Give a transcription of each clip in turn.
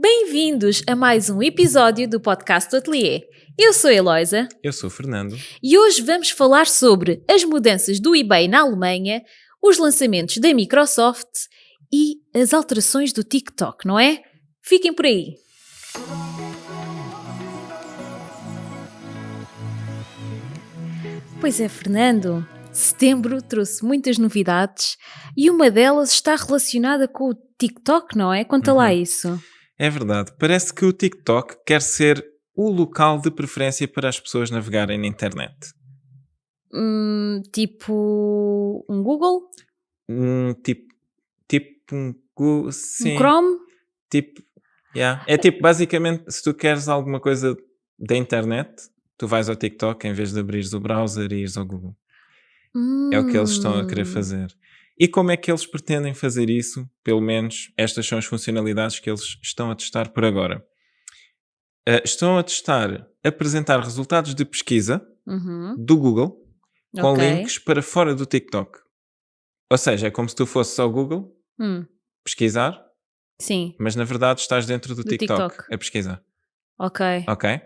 Bem-vindos a mais um episódio do podcast do Ateliê. Eu sou a Eloisa Eu sou o Fernando. e hoje vamos falar sobre as mudanças do eBay na Alemanha, os lançamentos da Microsoft e as alterações do TikTok, não é? Fiquem por aí. Pois é, Fernando, setembro trouxe muitas novidades e uma delas está relacionada com o TikTok, não é? Conta lá isso. É verdade, parece que o TikTok quer ser o local de preferência para as pessoas navegarem na internet. Tipo um Google? Tipo um Google, Um sim. Chrome? Tipo, yeah. É tipo, basicamente, se tu queres alguma coisa da internet, tu vais ao TikTok em vez de abrires o browser e ires ao Google. É o que eles estão a querer fazer. E como é que eles pretendem fazer isso? Pelo menos estas são as funcionalidades que eles estão a testar por agora. Estão a testar apresentar resultados de pesquisa Uhum. do Google com Ok. links para fora do TikTok. Ou seja, é como se tu fosses ao Google pesquisar, Sim, mas na verdade estás dentro do TikTok TikTok. a pesquisar. ok. Ok?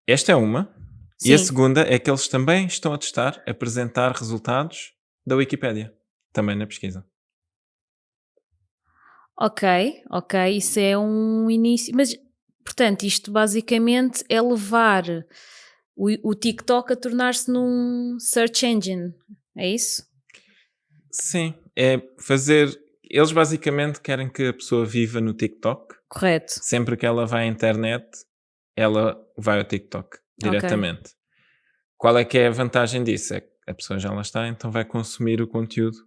Esta é uma. E a Sim. segunda é que eles também estão a testar apresentar resultados da Wikipédia. Também na pesquisa. Ok, isso é um início. Mas, portanto, isto basicamente é levar o TikTok a tornar-se num search engine, é isso? Sim, é fazer. Eles basicamente querem que a pessoa viva no TikTok. Correto. Sempre que ela vai à internet, ela vai ao TikTok diretamente. Qual é que é a vantagem disso? É que a pessoa já lá está, então vai consumir o conteúdo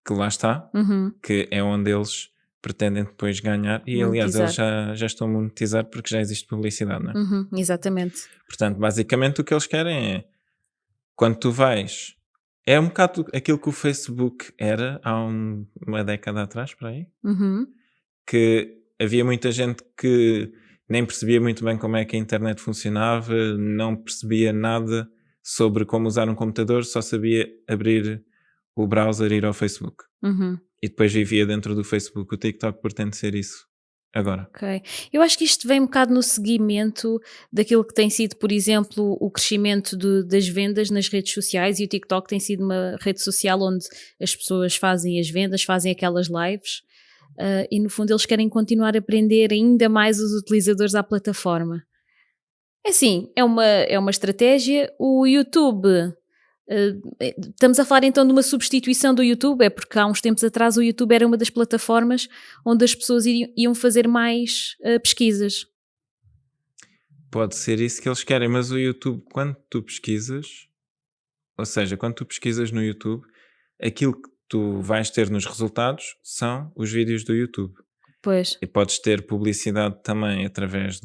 que lá está, Uhum. que é onde eles pretendem depois ganhar. E aliás, eles já estão a monetizar porque já existe publicidade, não é? Uhum, exatamente. Portanto, basicamente o que eles querem é, quando tu vais, é um bocado aquilo que o Facebook era há uma década atrás, por aí, Uhum. que havia muita gente que nem percebia muito bem como é que a internet funcionava, não percebia nada sobre como usar um computador, só sabia abrir o browser e ir ao Facebook. Uhum. E depois vivia dentro do Facebook. O TikTok pretende ser isso agora. Ok. Eu acho que isto vem um bocado no seguimento daquilo que tem sido, por exemplo, o crescimento das vendas nas redes sociais, e o TikTok tem sido uma rede social onde as pessoas fazem as vendas, fazem aquelas lives, e no fundo eles querem continuar a prender ainda mais os utilizadores à plataforma. É assim, é uma estratégia. O YouTube, estamos a falar então de uma substituição do YouTube, é porque há uns tempos atrás o YouTube era uma das plataformas onde as pessoas iam fazer mais pesquisas. Pode ser isso que eles querem, mas o YouTube, quando tu pesquisas, ou seja, quando tu pesquisas no YouTube, aquilo que tu vais ter nos resultados são os vídeos do YouTube. Pois, E podes ter publicidade também através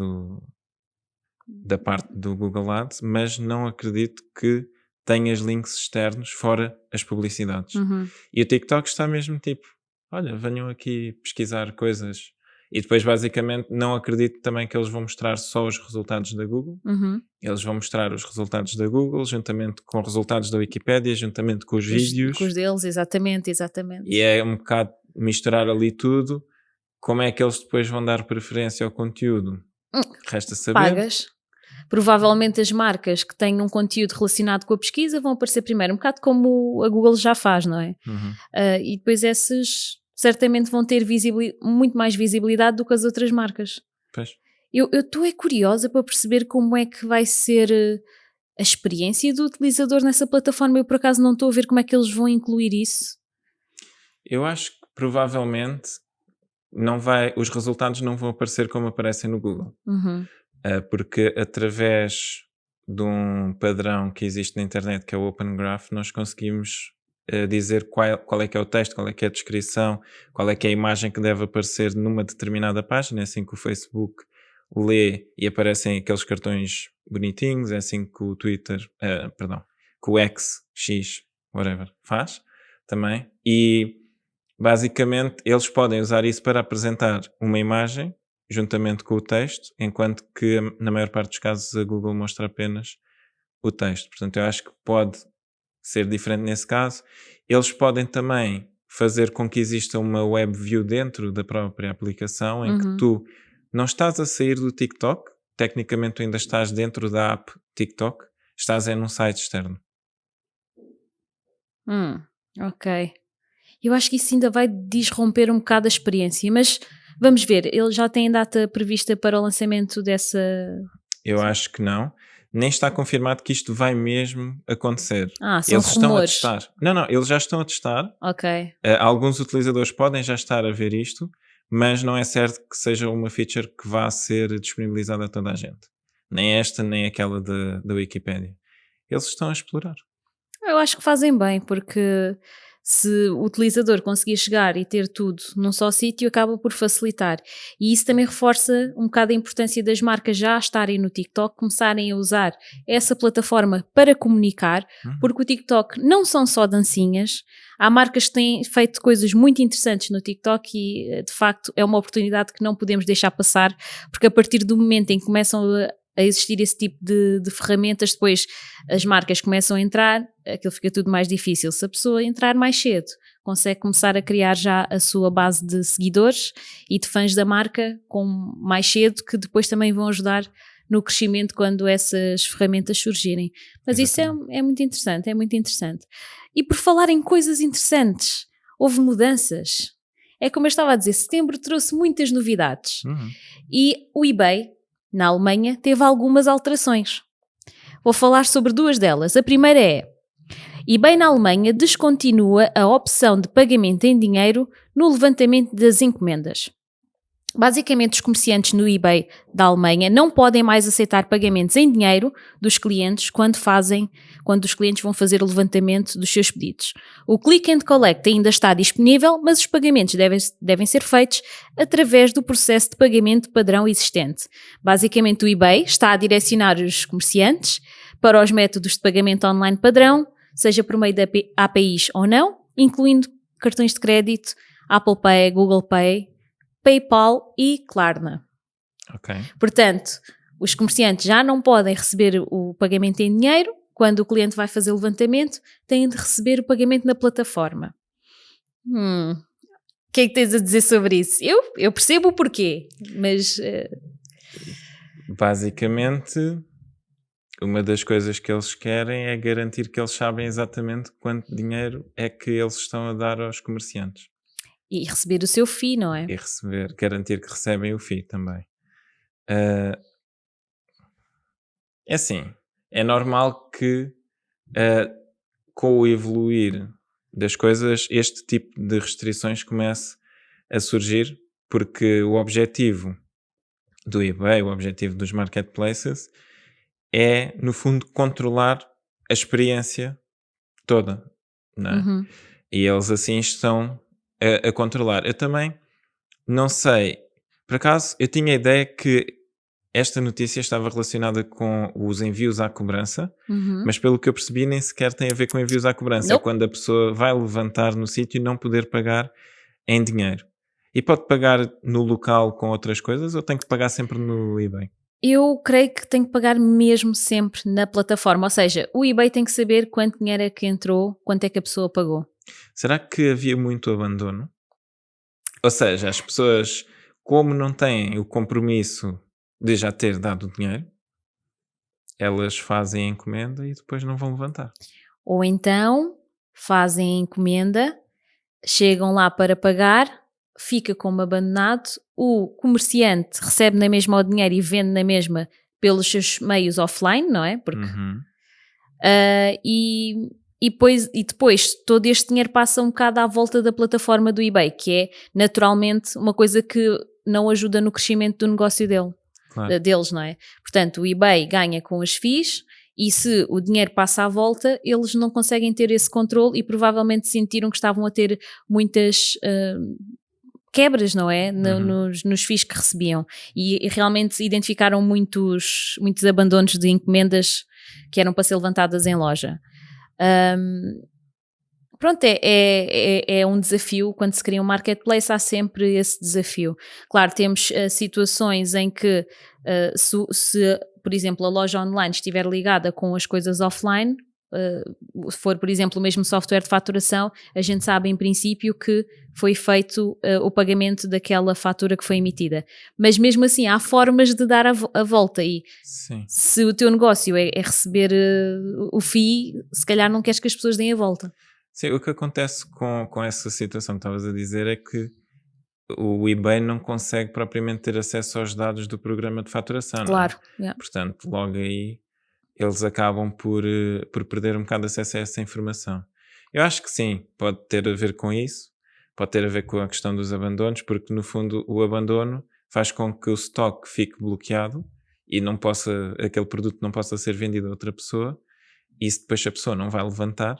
da parte do Google Ads, mas não acredito que tenhas links externos fora as publicidades. uhum, E o TikTok está mesmo tipo, olha, venham aqui pesquisar coisas. E depois, basicamente, não acredito também que eles vão mostrar só os resultados da Google. uhum. Eles vão mostrar os resultados da Google, juntamente com resultados da Wikipédia, juntamente com os vídeos. Com os deles, exatamente. E é um bocado misturar ali tudo. Como é que eles depois vão dar preferência ao conteúdo? Resta saber. Pagas. Provavelmente as marcas que têm um conteúdo relacionado com a pesquisa vão aparecer primeiro, um bocado como a Google já faz, não é? Uhum. E depois essas certamente vão ter muito mais visibilidade do que as outras marcas. Pois. Eu estou curiosa para perceber como é que vai ser a experiência do utilizador nessa plataforma. Eu por acaso não estou a ver como é que eles vão incluir isso. Eu acho que provavelmente os resultados não vão aparecer como aparecem no Google. Uhum. Porque através de um padrão que existe na internet, que é o Open Graph, nós conseguimos dizer qual é que é o texto, qual é que é a descrição, qual é que é a imagem que deve aparecer numa determinada página. É assim que o Facebook lê e aparecem aqueles cartões bonitinhos, é assim que o Twitter, que o X, whatever, faz também. E basicamente eles podem usar isso para apresentar uma imagem juntamente com o texto, enquanto que na maior parte dos casos a Google mostra apenas o texto. Portanto, eu acho que pode ser diferente nesse caso. Eles podem também fazer com que exista uma web view dentro da própria aplicação em que tu não estás a sair do TikTok, tecnicamente tu ainda estás dentro da app TikTok, estás num site externo. Ok. Eu acho que isso ainda vai disromper um bocado a experiência, mas vamos ver, ele já tem data prevista para o lançamento dessa... Eu acho que não. Nem está confirmado que isto vai mesmo acontecer. São Eles estão a rumores. testar. Não, eles já estão a testar. Ok. Alguns utilizadores podem já estar a ver isto, mas não é certo que seja uma feature que vá ser disponibilizada a toda a gente. Nem esta, nem aquela da Wikipedia. Eles estão a explorar. Eu acho que fazem bem, porque se o utilizador conseguir chegar e ter tudo num só sítio, acaba por facilitar. E isso também reforça um bocado a importância das marcas já estarem no TikTok, começarem a usar essa plataforma para comunicar, porque o TikTok não são só dancinhas. Há marcas que têm feito coisas muito interessantes no TikTok e, de facto, é uma oportunidade que não podemos deixar passar, porque a partir do momento em que começam a existir esse tipo de ferramentas, depois as marcas começam a entrar, aquilo fica tudo mais difícil. Se a pessoa entrar mais cedo, consegue começar a criar já a sua base de seguidores e de fãs da marca com mais cedo, que depois também vão ajudar no crescimento quando essas ferramentas surgirem. Mas exatamente. Isso é muito interessante, é muito interessante. E por falar em coisas interessantes, houve mudanças. É como eu estava a dizer, setembro trouxe muitas novidades. E o eBay, na Alemanha, teve algumas alterações. Vou falar sobre duas delas. A primeira é: eBay na Alemanha descontinua a opção de pagamento em dinheiro no levantamento das encomendas. Basicamente, os comerciantes no eBay da Alemanha não podem mais aceitar pagamentos em dinheiro dos clientes quando os clientes vão fazer o levantamento dos seus pedidos. O Click and Collect ainda está disponível, mas os pagamentos devem ser feitos através do processo de pagamento padrão existente. Basicamente, o eBay está a direcionar os comerciantes para os métodos de pagamento online padrão, seja por meio de APIs ou não, incluindo cartões de crédito, Apple Pay, Google Pay, PayPal e Klarna. Ok. Portanto, os comerciantes já não podem receber o pagamento em dinheiro. Quando o cliente vai fazer o levantamento, têm de receber o pagamento na plataforma. O que é que tens a dizer sobre isso? Eu percebo o porquê, mas... Basicamente, uma das coisas que eles querem é garantir que eles sabem exatamente quanto dinheiro é que eles estão a dar aos comerciantes. E receber o seu FII, não é? E garantir que recebem o FII também. É assim, é normal que com o evoluir das coisas, este tipo de restrições comece a surgir, porque o objetivo do eBay, o objetivo dos marketplaces é, no fundo, controlar a experiência toda, não é? E eles assim estão a controlar. Eu também não sei, por acaso eu tinha a ideia que esta notícia estava relacionada com os envios à cobrança, mas pelo que eu percebi nem sequer tem a ver com envios à cobrança. Nope. É quando a pessoa vai levantar no sítio e não poder pagar em dinheiro. E pode pagar no local com outras coisas ou tem que pagar sempre no eBay? Eu creio que tem que pagar mesmo sempre na plataforma, ou seja, o eBay tem que saber quanto dinheiro é que entrou, quanto é que a pessoa pagou. Será que havia muito abandono? Ou seja, as pessoas, como não têm o compromisso de já ter dado o dinheiro, elas fazem a encomenda e depois não vão levantar. Ou então fazem a encomenda, chegam lá para pagar, fica como abandonado, o comerciante recebe na mesma o dinheiro e vende na mesma pelos seus meios offline, não é? Porque, e depois todo este dinheiro passa um bocado à volta da plataforma do eBay, que é naturalmente uma coisa que não ajuda no crescimento do negócio deles, não é? Portanto, o eBay ganha com as FIIs e se o dinheiro passa à volta, eles não conseguem ter esse controle e provavelmente sentiram que estavam a ter muitas quebras, não é? Nos FIIs que recebiam e realmente identificaram muitos abandonos de encomendas que eram para ser levantadas em loja. Pronto, é um desafio. Quando se cria um marketplace há sempre esse desafio. Claro, temos situações em que se, por exemplo, a loja online estiver ligada com as coisas offline, se for, por exemplo, o mesmo software de faturação, a gente sabe em princípio que foi feito o pagamento daquela fatura que foi emitida. Mas mesmo assim há formas de dar a volta e Sim. se o teu negócio é receber o FII, se calhar não queres que as pessoas deem a volta. Sim, o que acontece com essa situação que estavas a dizer é que o eBay não consegue propriamente ter acesso aos dados do programa de faturação, não é? Claro, yeah. Portanto, logo aí eles acabam por perder um bocado de acesso a essa informação. Eu acho que sim, pode ter a ver com isso, pode ter a ver com a questão dos abandonos, porque no fundo o abandono faz com que o estoque fique bloqueado e aquele produto não possa ser vendido a outra pessoa, e se depois a pessoa não vai levantar,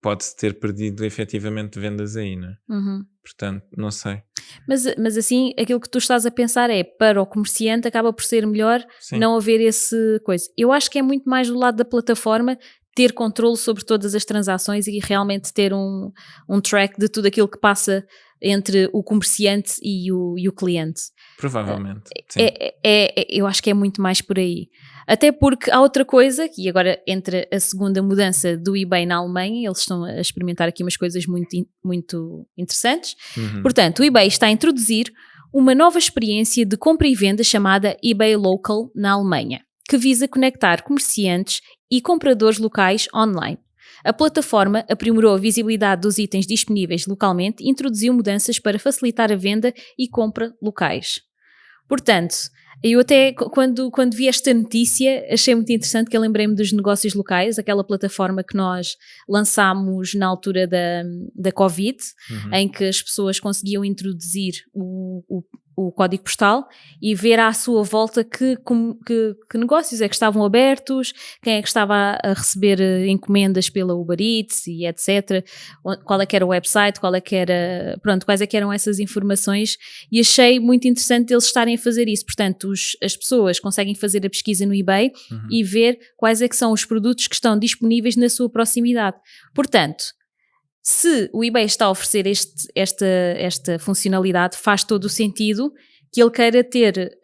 pode-se ter perdido efetivamente vendas aí, não é? Uhum. Portanto, não sei. Mas assim, aquilo que tu estás a pensar é, para o comerciante acaba por ser melhor Sim. não haver esse coisa. Eu acho que é muito mais do lado da plataforma ter controle sobre todas as transações e realmente ter um track de tudo aquilo que passa entre o comerciante e o cliente. Provavelmente, sim. Eu acho que é muito mais por aí. Até porque há outra coisa, que agora entra a segunda mudança do eBay na Alemanha, eles estão a experimentar aqui umas coisas muito interessantes. Uhum. Portanto, o eBay está a introduzir uma nova experiência de compra e venda chamada eBay Local na Alemanha, que visa conectar comerciantes e compradores locais online. A plataforma aprimorou a visibilidade dos itens disponíveis localmente e introduziu mudanças para facilitar a venda e compra locais. Portanto, eu até quando vi esta notícia achei muito interessante, que eu lembrei-me dos negócios locais, aquela plataforma que nós lançámos na altura da Covid, em que as pessoas conseguiam introduzir o código postal e ver à sua volta que negócios é que estavam abertos, quem é que estava a receber encomendas pela Uber Eats e etc. Qual é que era o website, quais é que eram essas informações, e achei muito interessante eles estarem a fazer isso. Portanto, as pessoas conseguem fazer a pesquisa no eBay e ver quais é que são os produtos que estão disponíveis na sua proximidade. Portanto, se o eBay está a oferecer esta funcionalidade, faz todo o sentido que ele queira ter,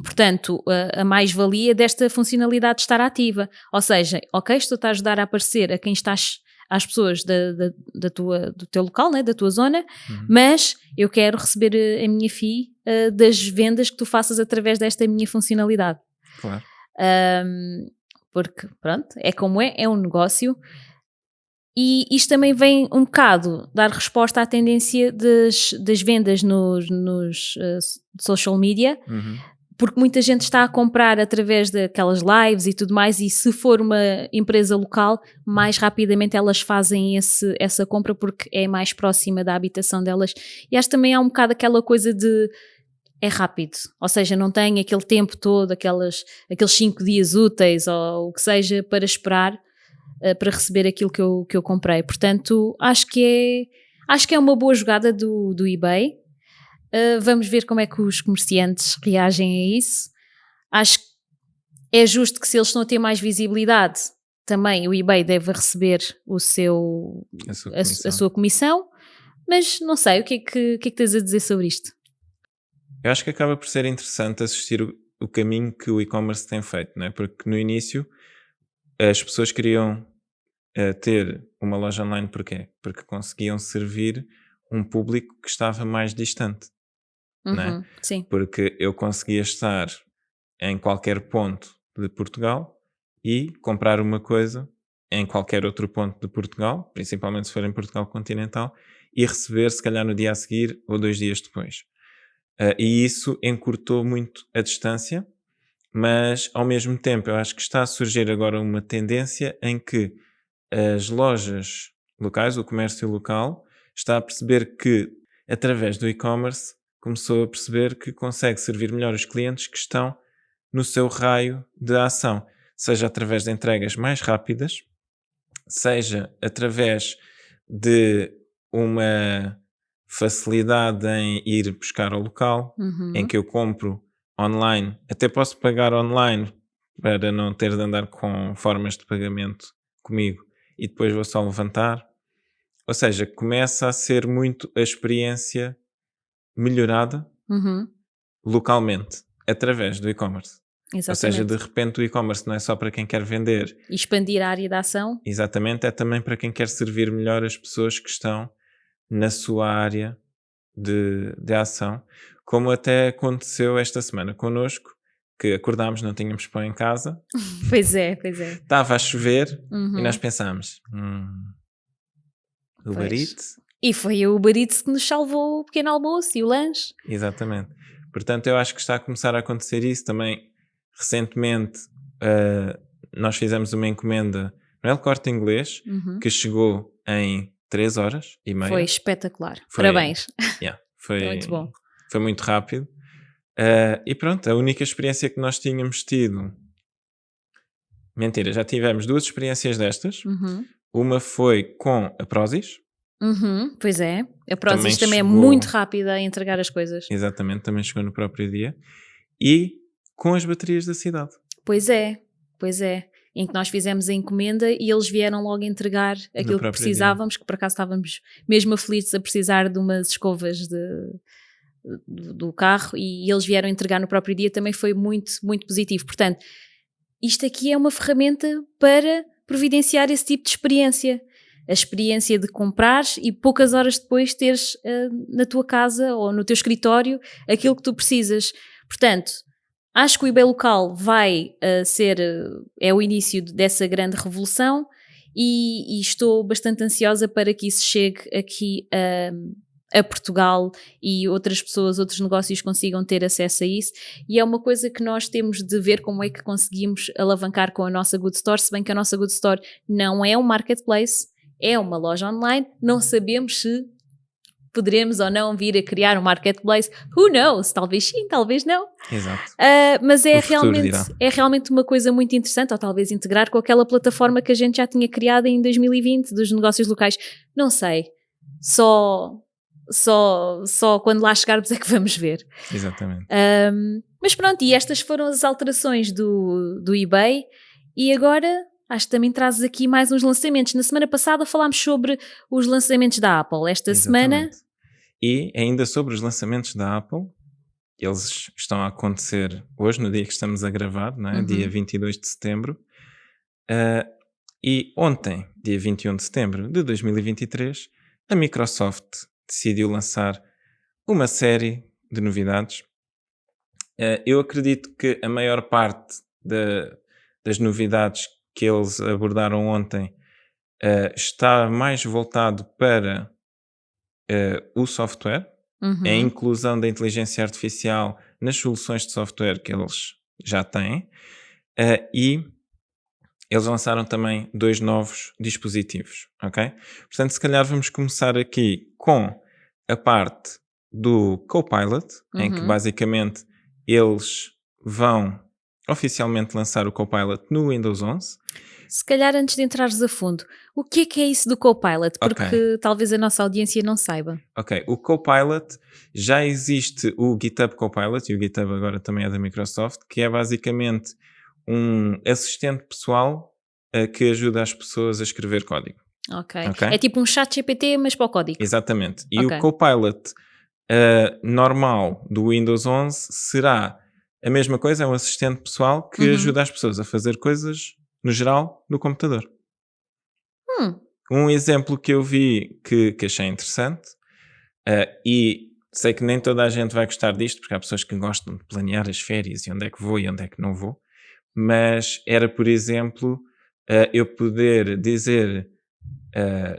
portanto, a mais-valia desta funcionalidade de estar ativa. Ou seja, ok, estou-te a ajudar a aparecer a quem estás, às pessoas do teu local, né, da tua zona, mas eu quero receber a minha fee das vendas que tu faças através desta minha funcionalidade. Claro. Porque, pronto, é como é um negócio. E isto também vem um bocado dar resposta à tendência das vendas nos social media, porque muita gente está a comprar através daquelas lives e tudo mais, e se for uma empresa local, mais rapidamente elas fazem essa compra porque é mais próxima da habitação delas. E acho que também há um bocado aquela coisa de é rápido, ou seja, não tem aquele tempo todo, aqueles 5 dias úteis ou o que seja para esperar para receber aquilo que eu comprei. Portanto, acho que é uma boa jogada do eBay. Vamos ver como é que os comerciantes reagem a isso. Acho que é justo que, se eles estão a ter mais visibilidade, também o eBay deve receber a sua comissão. Mas não sei, o que é que tens a dizer sobre isto? Eu acho que acaba por ser interessante assistir o caminho que o e-commerce tem feito, não é? Porque no início as pessoas queriam ter uma loja online, porquê? Porque conseguiam servir um público que estava mais distante, não é? Sim. Porque eu conseguia estar em qualquer ponto de Portugal e comprar uma coisa em qualquer outro ponto de Portugal, principalmente se for em Portugal continental, e receber se calhar no dia a seguir ou 2 dias depois. E isso encurtou muito a distância, mas ao mesmo tempo eu acho que está a surgir agora uma tendência em que as lojas locais, o comércio local, está a perceber que, através do e-commerce, começou a perceber que consegue servir melhor os clientes que estão no seu raio de ação, seja através de entregas mais rápidas, seja através de uma facilidade em ir buscar ao local, em que eu compro online, até posso pagar online para não ter de andar com formas de pagamento comigo e depois vou só levantar. Ou seja, começa a ser muito a experiência melhorada localmente, através do e-commerce. Ou seja, Exatamente. de repente o e-commerce não é só para quem quer vender. E expandir a área de ação. Exatamente, é também para quem quer servir melhor as pessoas que estão na sua área de ação, como até aconteceu esta semana connosco, que acordámos, não tínhamos pão em casa, Pois é, pois é. estava a chover e nós Uhum. pensámos, Uber Pois. Eats? E foi o Uber Eats que nos salvou o pequeno almoço e o lanche. Exatamente. Portanto, eu acho que está a começar a acontecer isso também. Recentemente, nós fizemos uma encomenda no El Corte Inglês, Uhum. que chegou em 3 horas e meia. Foi espetacular. Foi- Parabéns. Yeah, É muito bom. Foi muito rápido. E pronto, a única experiência que nós tínhamos tido... Mentira, já tivemos 2 experiências destas. Uhum. Uma foi com a Prozis. Uhum. Pois é. A Prozis também é chegou- muito rápida a entregar as coisas. Exatamente, também chegou no próprio dia. E com as baterias da cidade. Pois é, pois é. Em que nós fizemos a encomenda e eles vieram logo entregar aquilo que próprio precisávamos, que por acaso estávamos mesmo aflitos a precisar de umas escovas do carro e eles vieram entregar no próprio dia, também foi muito, muito positivo. Portanto, isto aqui é uma ferramenta para providenciar esse tipo de experiência. A experiência de comprares e poucas horas depois teres na tua casa ou no teu escritório aquilo que tu precisas. Portanto, acho que o eBay local vai ser, é o início dessa grande revolução e estou bastante ansiosa para que isso chegue aqui a Portugal e outras pessoas, outros negócios consigam ter acesso a isso, e é uma coisa que nós temos de ver como é que conseguimos alavancar com a nossa Good Store, se bem que a nossa Good Store não é um marketplace, é uma loja online, não sabemos se poderemos ou não vir a criar um marketplace, who knows, talvez sim, talvez não. Exato. Mas O futuro dirá. é realmente uma coisa muito interessante, ou talvez integrar com aquela plataforma que a gente já tinha criado em 2020 dos negócios locais, não sei, só quando lá chegarmos é que vamos ver. Exatamente. Mas pronto, e estas foram as alterações do eBay, e agora acho que também trazes aqui mais uns lançamentos. Na semana passada falámos sobre os lançamentos da Apple, esta semana... Exatamente. E ainda sobre os lançamentos da Apple, eles estão a acontecer hoje, no dia que estamos a gravar, não é? Uhum. Dia 22 de setembro. E ontem, dia 21 de setembro de 2023, a Microsoft decidiu lançar uma série de novidades. Eu acredito que a maior parte das novidades que eles abordaram ontem está mais voltado para o software, Uhum. a inclusão da inteligência artificial nas soluções de software que eles já têm, e eles lançaram também 2 novos dispositivos, ok? Portanto, se calhar vamos começar aqui com a parte do Copilot, em que Uhum. basicamente eles vão oficialmente lançar o Copilot no Windows 11. Se calhar antes de entrares a fundo, o que é isso do Copilot? Porque Ok. talvez a nossa audiência não saiba. Ok, o Copilot, já existe o GitHub Copilot, e o GitHub agora também é da Microsoft, que é basicamente um assistente pessoal que ajuda as pessoas a escrever código. Ok. Ok. É tipo um chat GPT, mas para o código. Exatamente. E Ok. o Copilot normal do Windows 11 será a mesma coisa, é um assistente pessoal que Uhum. ajuda as pessoas a fazer coisas, no geral, no computador. Hum. Um exemplo que eu vi que achei interessante, e sei que nem toda a gente vai gostar disto, porque há pessoas que gostam de planear as férias e onde é que vou e onde é que não vou, mas era, por exemplo, eu poder dizer,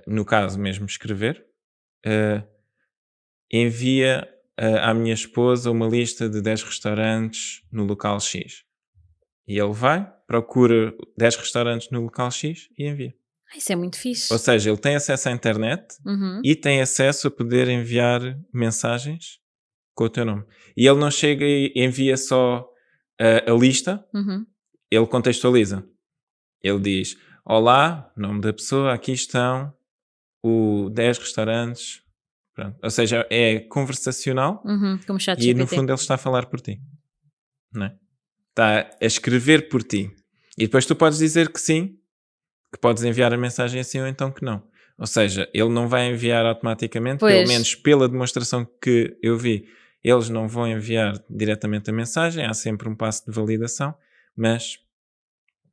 no caso mesmo escrever, envia à minha esposa uma lista de 10 restaurantes no local X. E ele vai, procura 10 restaurantes no local X e envia. Isso é muito fixe. Ou seja, ele tem acesso à internet Uhum. e tem acesso a poder enviar mensagens com o teu nome. E ele não chega e envia só a lista, Uhum. ele contextualiza. Ele diz, olá, nome da pessoa, aqui estão os 10 restaurantes. Pronto. Ou seja, é conversacional Uhum. Como chat e no GPT. fundo ele está a falar por ti. Não é? Está a escrever por ti. E depois tu podes dizer que sim, que podes enviar a mensagem assim ou então que não. Ou seja, ele não vai enviar automaticamente, Pois. pelo menos pela demonstração que eu vi, eles não vão enviar diretamente a mensagem, há sempre um passo de validação, mas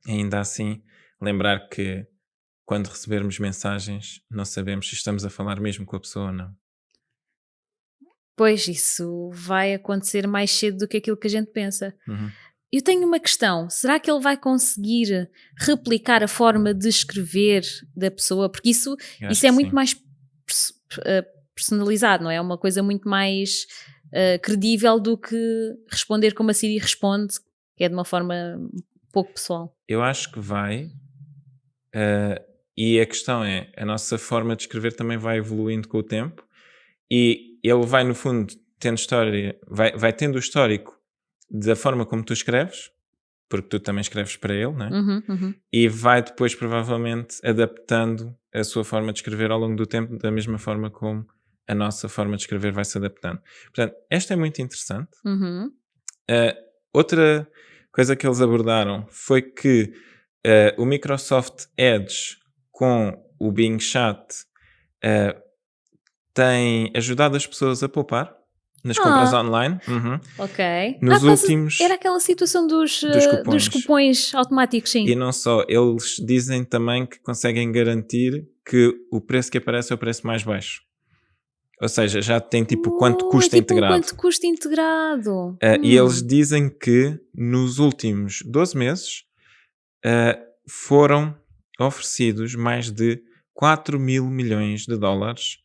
ainda assim lembrar que quando recebermos mensagens não sabemos se estamos a falar mesmo com a pessoa ou não. Pois, isso vai acontecer mais cedo do que aquilo que a gente pensa. Uhum. Eu tenho uma questão: será que ele vai conseguir replicar a forma de escrever da pessoa? Porque isso, Eu acho isso é que muito sim. mais personalizado, não é? É uma coisa muito mais credível do que responder como a Siri responde, que é de uma forma pouco pessoal. Eu acho que vai, e a questão é, a nossa forma de escrever também vai evoluindo com o tempo e ele vai, no fundo, tendo história, vai tendo o histórico da forma como tu escreves, porque tu também escreves para ele, né? Uhum, uhum. E vai depois, provavelmente, adaptando a sua forma de escrever ao longo do tempo, da mesma forma como a nossa forma de escrever vai se adaptando. Portanto, esta é muito interessante. Uhum. Outra coisa que eles abordaram foi que o Microsoft Edge com o Bing Chat uh, tem ajudado as pessoas a poupar nas compras Ah, online. Uhum. ok. Nos Era últimos aquela situação dos dos cupons. cupons automáticos, E sim. não só, eles dizem também que conseguem garantir que o preço que aparece é o preço mais baixo. Ou seja, já tem tipo quanto É custa tipo um integrado. quanto custa integrado. E eles dizem que nos últimos 12 meses foram oferecidos mais de 4 mil milhões de dólares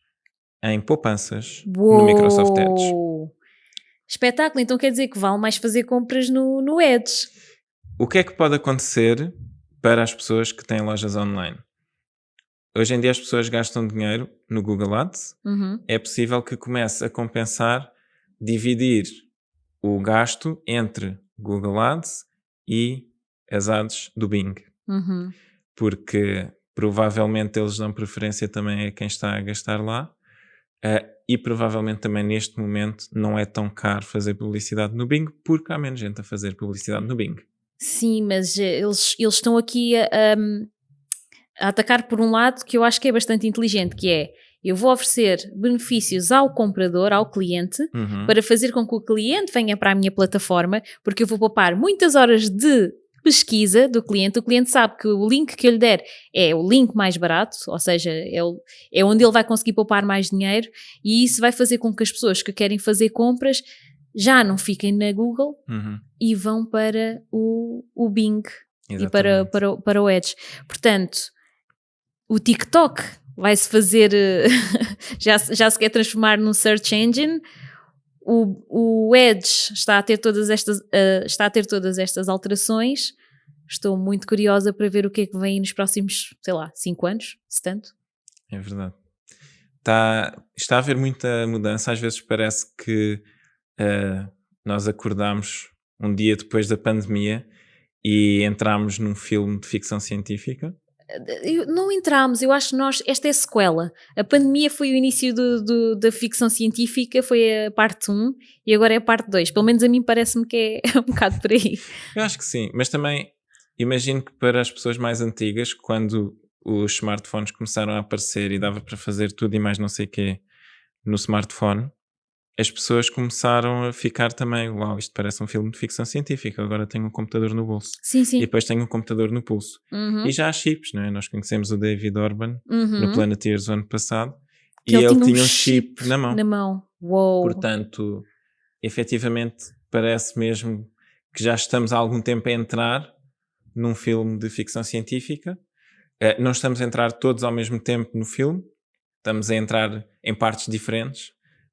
em poupanças no Microsoft Edge. Uou! Espetáculo, então quer dizer que vale mais fazer compras no Edge. O que é que pode acontecer para as pessoas que têm lojas online? Hoje em dia as pessoas gastam dinheiro no Google Ads. Uhum, É possível que comece a compensar dividir o gasto entre Google Ads e as ads do Bing. uhum. Porque provavelmente eles dão preferência também a quem está a gastar lá. E provavelmente também neste momento não é tão caro fazer publicidade no Bing porque há menos gente a fazer publicidade no Bing. Sim, mas eles estão aqui a atacar por um lado que eu acho que é bastante inteligente, que é: eu vou oferecer benefícios ao comprador, ao cliente, Uhum. para fazer com que o cliente venha para a minha plataforma, porque eu vou poupar muitas horas de pesquisa do cliente. O cliente sabe que o link que eu lhe der é o link mais barato, ou seja, é onde ele vai conseguir poupar mais dinheiro, e isso vai fazer com que as pessoas que querem fazer compras já não fiquem na Google Uhum. e vão para o Bing e Exatamente. para o Edge. Portanto, o TikTok vai-se fazer, já se quer transformar num search engine. O Edge está a ter todas estas alterações. Estou muito curiosa para ver o que é que vem aí nos próximos, sei lá, 5 anos, se tanto. É verdade. Está a haver muita mudança. Às vezes parece que nós acordamos um dia depois da pandemia e entramos num filme de ficção científica. Não entramos, eu acho que esta é a sequela. A pandemia foi o início da ficção científica, foi a parte 1 e agora é a parte 2. Pelo menos a mim parece-me que é um bocado por aí. Eu acho que sim, mas também imagino que para as pessoas mais antigas, quando os smartphones começaram a aparecer e dava para fazer tudo e mais não sei o quê no smartphone, as pessoas começaram a ficar também, uau, isto parece um filme de ficção científica, agora tenho um computador no bolso. Sim, E sim. depois tenho um computador no pulso. E Uhum, já há chips, não é? Nós conhecemos o David Orban no uhum. Planeteers o ano passado Que e ele ele tinha um tinha um chip chip na mão. na mão. Uou! Portanto, efetivamente, parece mesmo que já estamos há algum tempo a entrar num filme de ficção científica. Não estamos a entrar todos ao mesmo tempo no filme, estamos a entrar em partes diferentes,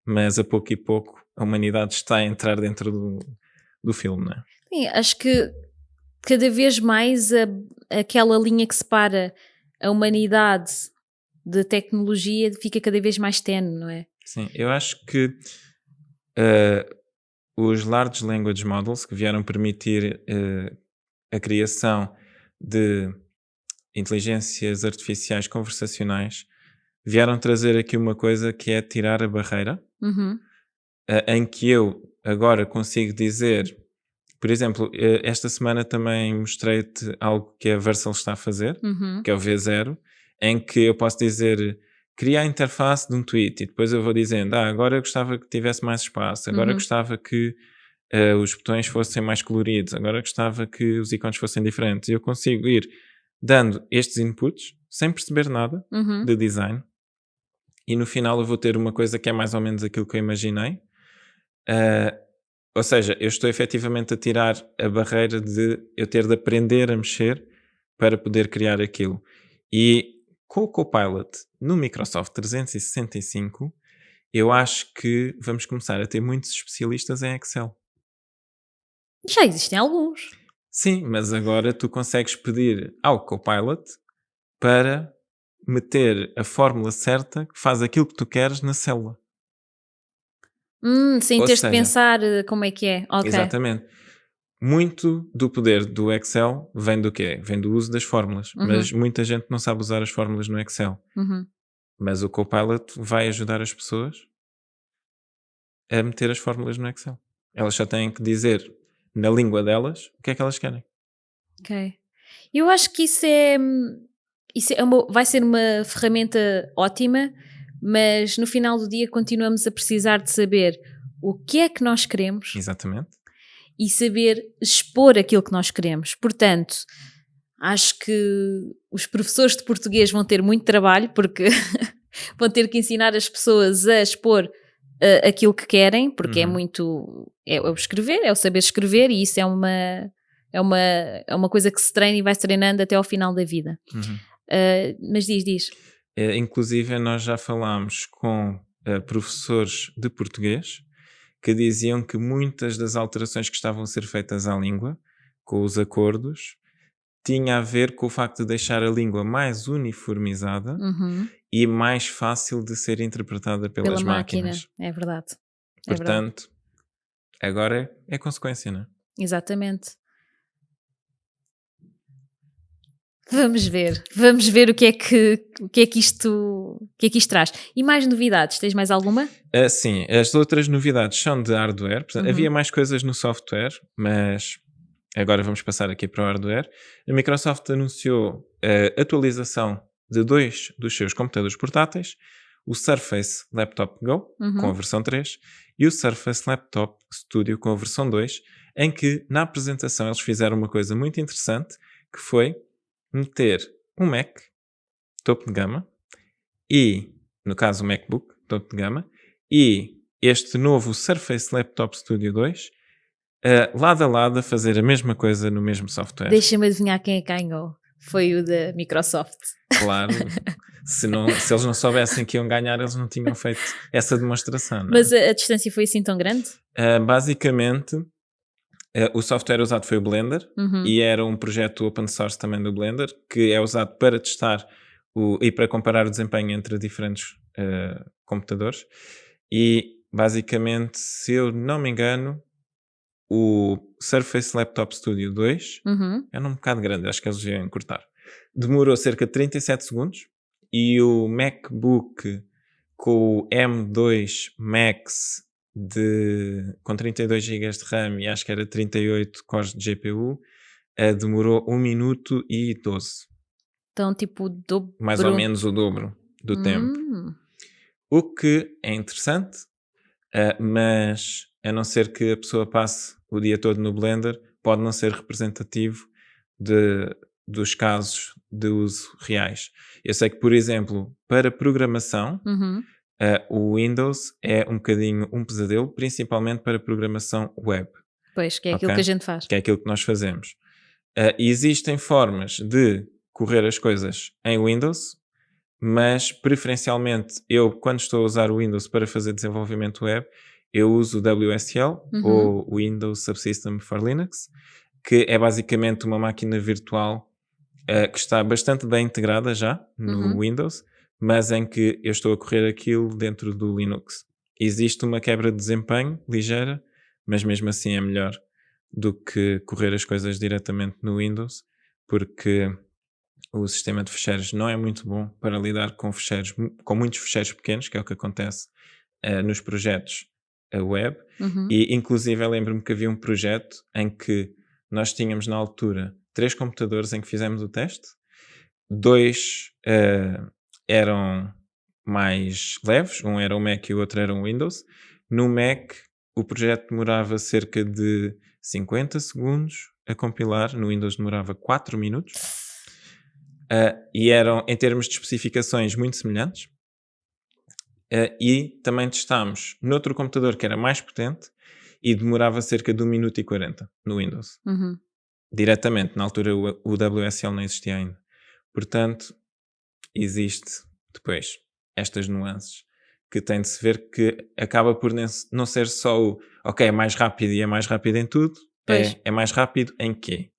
mas a pouco e pouco a humanidade está a entrar dentro do filme, não é? Sim, acho que cada vez mais aquela linha que separa a humanidade de tecnologia fica cada vez mais tenue, não é? Sim, eu acho que eh, os Large Language Models que vieram permitir a criação de inteligências artificiais conversacionais vieram trazer aqui uma coisa que é tirar a barreira, Uhum, em que eu agora consigo dizer, por exemplo, esta semana também mostrei-te algo que a Versal está a fazer, uhum. que é o V0, em que eu posso dizer cria a interface de um tweet e depois eu vou dizendo, agora eu gostava que tivesse mais espaço, agora eu gostava que os botões fossem mais coloridos, agora eu gostava que os ícones fossem diferentes. E eu consigo ir dando estes inputs sem perceber nada Uhum. de design e no final eu vou ter uma coisa que é mais ou menos aquilo que eu imaginei. Ou seja, eu estou efetivamente a tirar a barreira de eu ter de aprender a mexer para poder criar aquilo. E com o Copilot no Microsoft 365, eu acho que vamos começar a ter muitos especialistas em Excel. Já existem alguns. Sim, mas agora tu consegues pedir ao Copilot para meter a fórmula certa que faz aquilo que tu queres na célula. Sem Ou teres de seja, pensar como é que é. Ok. exatamente. Muito do poder do Excel vem do quê? Vem do uso das fórmulas. Uhum. Mas muita gente não sabe usar as fórmulas no Excel. Uhum. Mas o Copilot vai ajudar as pessoas a meter as fórmulas no Excel. Elas só têm que dizer na língua delas o que é que elas querem. Ok. Eu acho que isso é vai ser uma ferramenta ótima, mas no final do dia continuamos a precisar de saber o que é que nós queremos Exatamente. e saber expor aquilo que nós queremos. Portanto, acho que os professores de português vão ter muito trabalho porque vão ter que ensinar as pessoas a expor aquilo que querem, porque é Uhum. muito. É o escrever, é o saber escrever, e isso é uma coisa que se treina e vai-se treinando até ao final da vida. Uhum. Mas diz. Inclusive, nós já falámos com professores de português que diziam que muitas das alterações que estavam a ser feitas à língua, com os acordos, tinha a ver com o facto de deixar a língua mais uniformizada Uhum. e mais fácil de ser interpretada Pela pelas máquina, máquinas. é verdade. É verdade. Portanto, agora é consequência, não é? Exatamente. Vamos ver o que é que isto traz. E mais novidades, tens mais alguma? Sim, as outras novidades são de hardware. Portanto, havia Uhum. mais coisas no software, mas agora vamos passar aqui para o hardware. A Microsoft anunciou a atualização de 2 dos seus computadores portáteis, o Surface Laptop Go, com a Uhum. versão 3, e o Surface Laptop Studio, com a versão 2, em que na apresentação eles fizeram uma coisa muito interessante, que foi meter um Mac topo de gama e, no caso, o MacBook topo de gama e este novo Surface Laptop Studio 2 lado a lado a fazer a mesma coisa no mesmo software. Deixa-me adivinhar quem é que ganhou. Foi o da Microsoft. Claro, se eles não soubessem que iam ganhar, eles não tinham feito essa demonstração. Não é? Mas a distância foi assim tão grande? Basicamente, o software usado foi o Blender Uhum. e era um projeto open source também do Blender que é usado para testar e para comparar o desempenho entre diferentes computadores. E basicamente, se eu não me engano, o Surface Laptop Studio 2 Uhum. era um bocado grande, acho que eles iam encurtar. Demorou cerca de 37 segundos e o MacBook com o M2 Max com 32 GB de RAM e acho que era 38 cores de GPU demorou 1 minuto e 12. Então, tipo, dobrou. Mais ou menos o dobro do tempo. O que é interessante, mas a não ser que a pessoa passe o dia todo no Blender, pode não ser representativo dos casos de uso reais. Eu sei que, por exemplo, para programação, Uhum. o Windows é um bocadinho um pesadelo, principalmente para programação web. Pois, que é aquilo Ok? que a gente faz. Que é aquilo que nós fazemos. Existem formas de correr as coisas em Windows, mas preferencialmente eu, quando estou a usar o Windows para fazer desenvolvimento web, eu uso o WSL, Uhum. ou Windows Subsystem for Linux, que é basicamente uma máquina virtual que está bastante bem integrada já no Uhum. Windows, mas em que eu estou a correr aquilo dentro do Linux. Existe uma quebra de desempenho ligeira, mas mesmo assim é melhor do que correr as coisas diretamente no Windows, porque o sistema de fecheiros não é muito bom para lidar com com muitos fecheiros pequenos, que é o que acontece nos projetos web. Uhum. E inclusive eu lembro-me que havia um projeto em que nós tínhamos na altura 3 computadores em que fizemos o teste. 2 eram mais leves, um era o Mac e o outro era o Windows. No Mac, o projeto demorava cerca de 50 segundos a compilar, no Windows demorava 4 minutos. E eram, em termos de especificações, muito semelhantes. E também testámos noutro computador que era mais potente e demorava cerca de 1 minuto e 40 no Windows. Uhum. Diretamente, na altura o WSL não existia ainda. Portanto, existe depois estas nuances que tem de se ver, que acaba por não ser só o ok, é mais rápido e é mais rápido em tudo, Pois. é mais rápido em quê?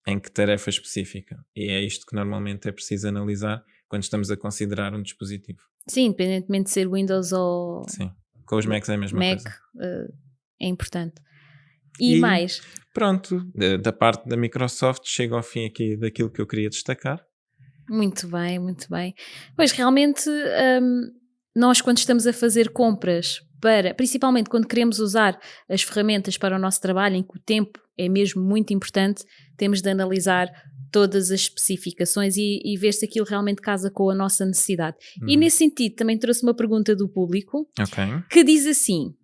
Em que tarefa específica? E é isto que normalmente é preciso analisar quando estamos a considerar um dispositivo. Sim, independentemente de ser Windows ou Sim, com os Macs é a mesma Mac, coisa. é importante. E E mais? pronto, da parte da Microsoft chego ao fim aqui daquilo que eu queria destacar. Muito bem, muito bem. Pois realmente, nós quando estamos a fazer compras principalmente quando queremos usar as ferramentas para o nosso trabalho, em que o tempo é mesmo muito importante, temos de analisar todas as especificações e ver se aquilo realmente casa com a nossa necessidade. E nesse sentido também trouxe uma pergunta do público Ok. que diz assim: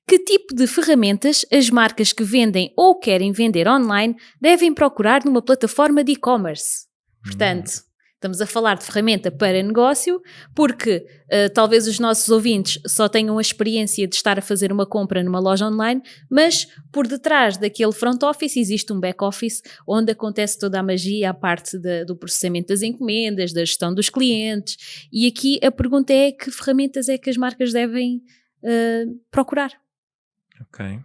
que tipo de ferramentas as marcas que vendem ou querem vender online devem procurar numa plataforma de e-commerce? Portanto, estamos a falar de ferramenta para negócio, porque talvez os nossos ouvintes só tenham a experiência de estar a fazer uma compra numa loja online, mas por detrás daquele front office existe um back office onde acontece toda a magia, a parte do processamento das encomendas, da gestão dos clientes. E aqui a pergunta é: que ferramentas é que as marcas devem procurar? Ok.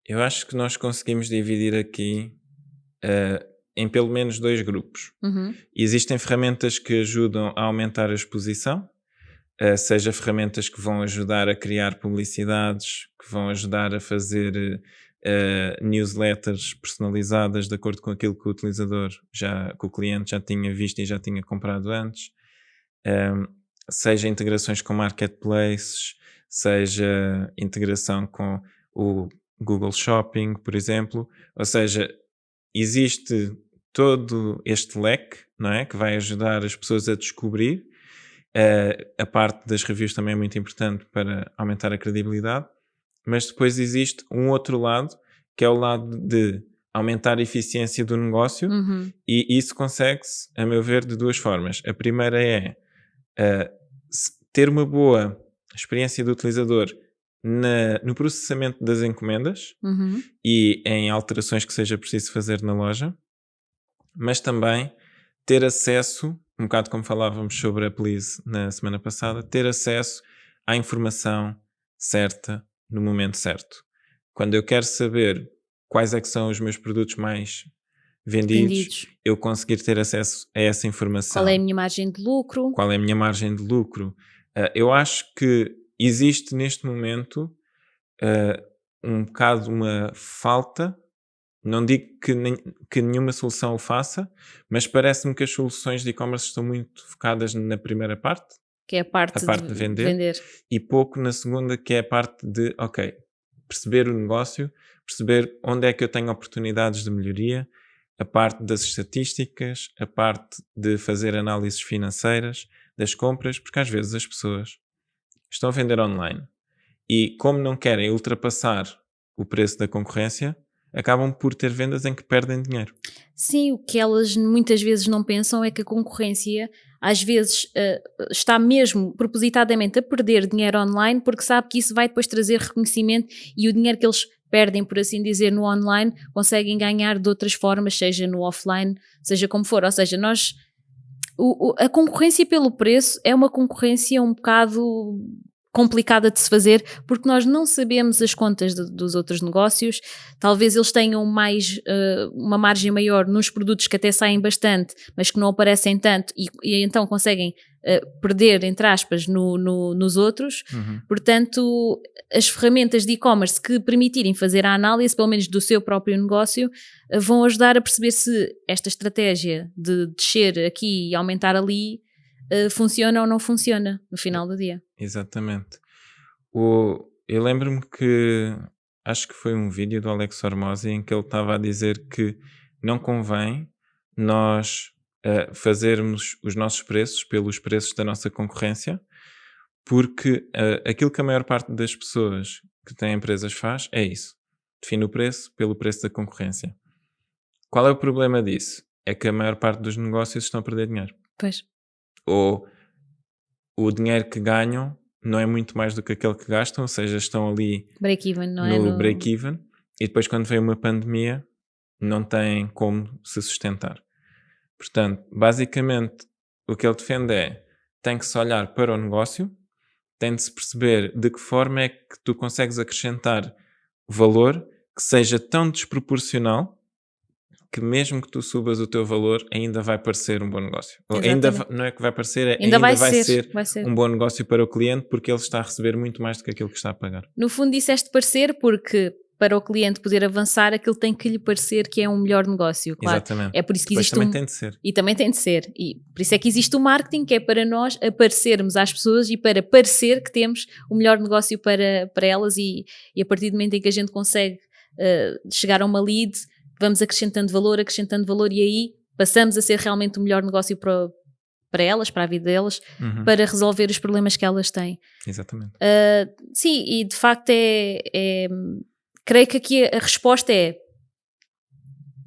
Eu acho que nós conseguimos dividir aqui em pelo menos 2 grupos. Uhum. Existem ferramentas que ajudam a aumentar a exposição, seja ferramentas que vão ajudar a criar publicidades, que vão ajudar a fazer newsletters personalizadas de acordo com aquilo que o utilizador, que o cliente já tinha visto e já tinha comprado antes. Seja integrações com marketplaces, seja integração com o Google Shopping, por exemplo. Ou seja, existe todo este leque, não é? Que vai ajudar as pessoas a descobrir. A parte das reviews também é muito importante para aumentar a credibilidade. Mas depois existe um outro lado, que é o lado de aumentar a eficiência do negócio. Uhum. E isso consegue-se, a meu ver, de 2 formas. A primeira é ter uma boa experiência do utilizador no processamento das encomendas Uhum. e em alterações que seja preciso fazer na loja, mas também ter acesso, um bocado como falávamos sobre a Please na semana passada, ter acesso à informação certa no momento certo. Quando eu quero saber quais é que são os meus produtos mais vendidos, eu conseguir ter acesso a essa informação. Qual é a minha margem de lucro? Qual é a minha margem de lucro? Eu acho que existe neste momento um bocado uma falta, não digo que nenhuma solução o faça, mas parece-me que as soluções de e-commerce estão muito focadas na primeira parte, Que é a parte de vender, e pouco na segunda, que é a parte de, ok, perceber o negócio, perceber onde é que eu tenho oportunidades de melhoria, a parte das estatísticas, a parte de fazer análises financeiras das compras, porque às vezes as pessoas estão a vender online e, como não querem ultrapassar o preço da concorrência, acabam por ter vendas em que perdem dinheiro. Sim, o que elas muitas vezes não pensam é que a concorrência às vezes está mesmo propositadamente a perder dinheiro online porque sabe que isso vai depois trazer reconhecimento e o dinheiro que eles perdem, por assim dizer, no online, conseguem ganhar de outras formas, seja no offline, seja como for. Ou seja, a concorrência pelo preço é uma concorrência um bocado complicada de se fazer, porque nós não sabemos as contas dos outros negócios. Talvez eles tenham uma margem maior nos produtos que até saem bastante, mas que não aparecem tanto e então conseguem perder, entre aspas, nos outros. Portanto, as ferramentas de e-commerce que permitirem fazer a análise, pelo menos do seu próprio negócio, vão ajudar a perceber se esta estratégia de descer aqui e aumentar ali funciona ou não funciona no final do dia. Exatamente. Eu lembro-me que acho que foi um vídeo do Alex Hormozzi em que ele estava a dizer que não convém nós fazermos os nossos preços pelos preços da nossa concorrência, porque aquilo que a maior parte das pessoas que têm empresas faz é isso. Define o preço pelo preço da concorrência. Qual é o problema disso? É que a maior parte dos negócios estão a perder dinheiro. Pois. Ou o dinheiro que ganham não é muito mais do que aquele que gastam, ou seja, estão ali Break-even, não no é? break-even, e depois quando vem uma pandemia não têm como se sustentar. Portanto, basicamente o que ele defende é: tem que se olhar para o negócio, tem de se perceber de que forma é que tu consegues acrescentar valor que seja tão desproporcional que mesmo que tu subas o teu valor ainda vai parecer um bom negócio. Ou não é que vai parecer, é Ainda vai vai ser ser. um bom negócio para o cliente, porque ele está a receber muito mais do que aquilo que está a pagar. No fundo disseste parecer porque para o cliente poder avançar aquilo tem que lhe parecer que é um melhor negócio, claro. Exatamente. É por isso que Depois existe também tem de ser. E também tem de ser. E por isso é que existe o marketing, que é para nós aparecermos às pessoas e para parecer que temos o melhor negócio para elas e a partir do momento em que a gente consegue chegar a uma lead, vamos acrescentando valor e aí passamos a ser realmente o melhor negócio para elas, para a vida delas, para resolver os problemas que elas têm. Exatamente. Sim, e de facto creio que aqui a resposta é: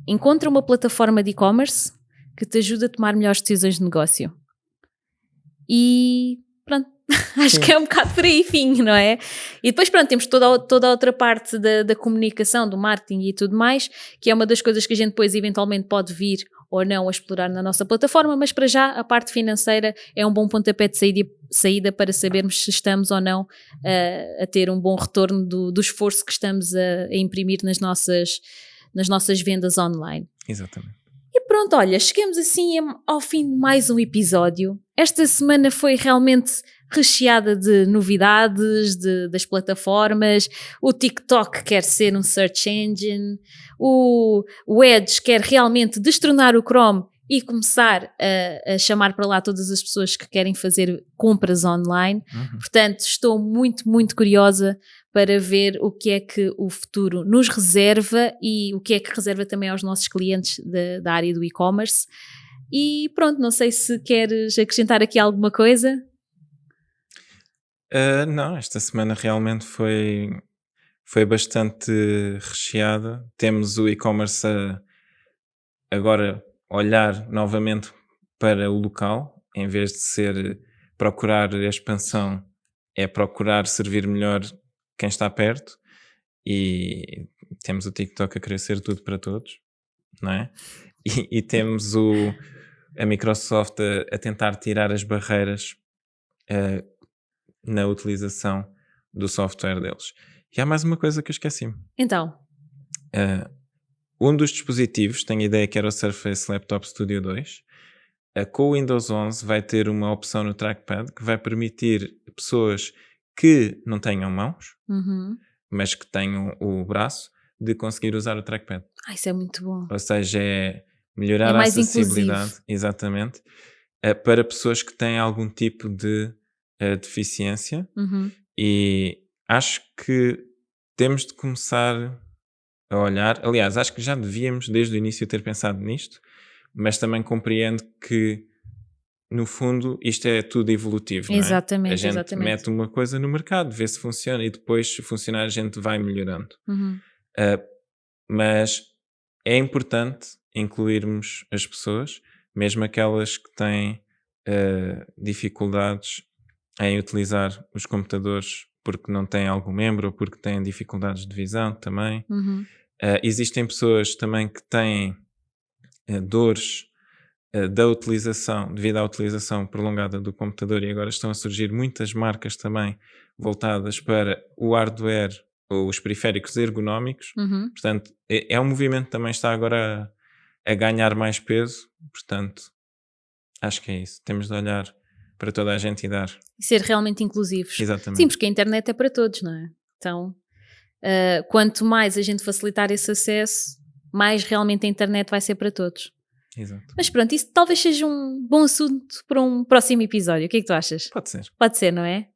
encontra uma plataforma de e-commerce que te ajude a tomar melhores decisões de negócio. E pronto, acho que é um bocado por aí, fim, não é? E depois pronto, temos toda a outra parte da comunicação, do marketing e tudo mais, que é uma das coisas que a gente depois eventualmente pode vir ou não a explorar na nossa plataforma, mas para já a parte financeira é um bom pontapé de saída para sabermos se estamos ou não a ter um bom retorno do esforço que estamos a imprimir nas nossas vendas online. Exatamente. E pronto, olha, chegamos assim ao fim de mais um episódio. Esta semana foi realmente recheada de novidades das plataformas. O TikTok quer ser um search engine, o Edge quer realmente destronar o Chrome e começar a chamar para lá todas as pessoas que querem fazer compras online. Portanto, estou muito, muito curiosa para ver o que é que o futuro nos reserva e o que é que reserva também aos nossos clientes da área do e-commerce. E pronto, não sei se queres acrescentar aqui alguma coisa. Não, esta semana realmente foi bastante recheada. Temos o e-commerce a agora olhar novamente para o local, em vez de ser procurar a expansão, é procurar servir melhor quem está perto, e temos o TikTok a querer ser tudo para todos, não é? E temos a Microsoft a tentar tirar as barreiras na utilização do software deles. E há mais uma coisa que eu esqueci-me. Então? Um dos dispositivos, tenho a ideia que era o Surface Laptop Studio 2, com o Windows 11 vai ter uma opção no trackpad que vai permitir pessoas que não tenham mãos, mas que tenham o braço, de conseguir usar o trackpad. Isso é muito bom. Ou seja, é melhorar a acessibilidade, inclusive. Exatamente, para pessoas que têm algum tipo de deficiência. E acho que temos de começar a olhar, aliás, acho que já devíamos desde o início ter pensado nisto, mas também compreendo que no fundo isto é tudo evolutivo, não é? Exatamente, a gente mete uma coisa no mercado, vê se funciona e depois, se funcionar, a gente vai melhorando. Mas é importante incluirmos as pessoas, mesmo aquelas que têm dificuldades em utilizar os computadores porque não têm algum membro ou porque têm dificuldades de visão também. Existem pessoas também que têm dores da utilização, devido à utilização prolongada do computador, e agora estão a surgir muitas marcas também voltadas para o hardware ou os periféricos ergonómicos. Portanto, é um movimento que também está agora a ganhar mais peso. Portanto, acho que é isso. Temos de olhar para toda a gente e dar. E ser realmente inclusivos. Exatamente. Sim, porque a internet é para todos, não é? Então, quanto mais a gente facilitar esse acesso, mais realmente a internet vai ser para todos. Exato. Mas pronto, isso talvez seja um bom assunto para um próximo episódio. O que é que tu achas? Pode ser. Pode ser, não é?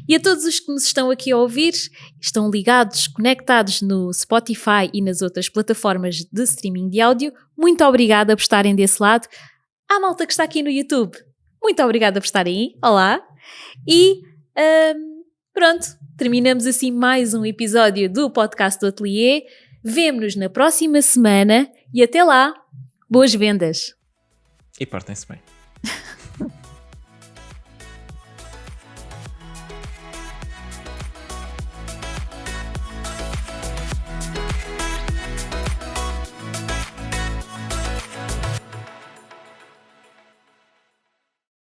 E a todos os que nos estão aqui a ouvir, estão ligados, conectados no Spotify e nas outras plataformas de streaming de áudio, muito obrigada por estarem desse lado. À malta que está aqui no YouTube, muito obrigada por estarem aí. Olá. E pronto, terminamos assim mais um episódio do podcast do Ateliê. Vemo-nos na próxima semana e até lá, boas vendas! E portem-se bem.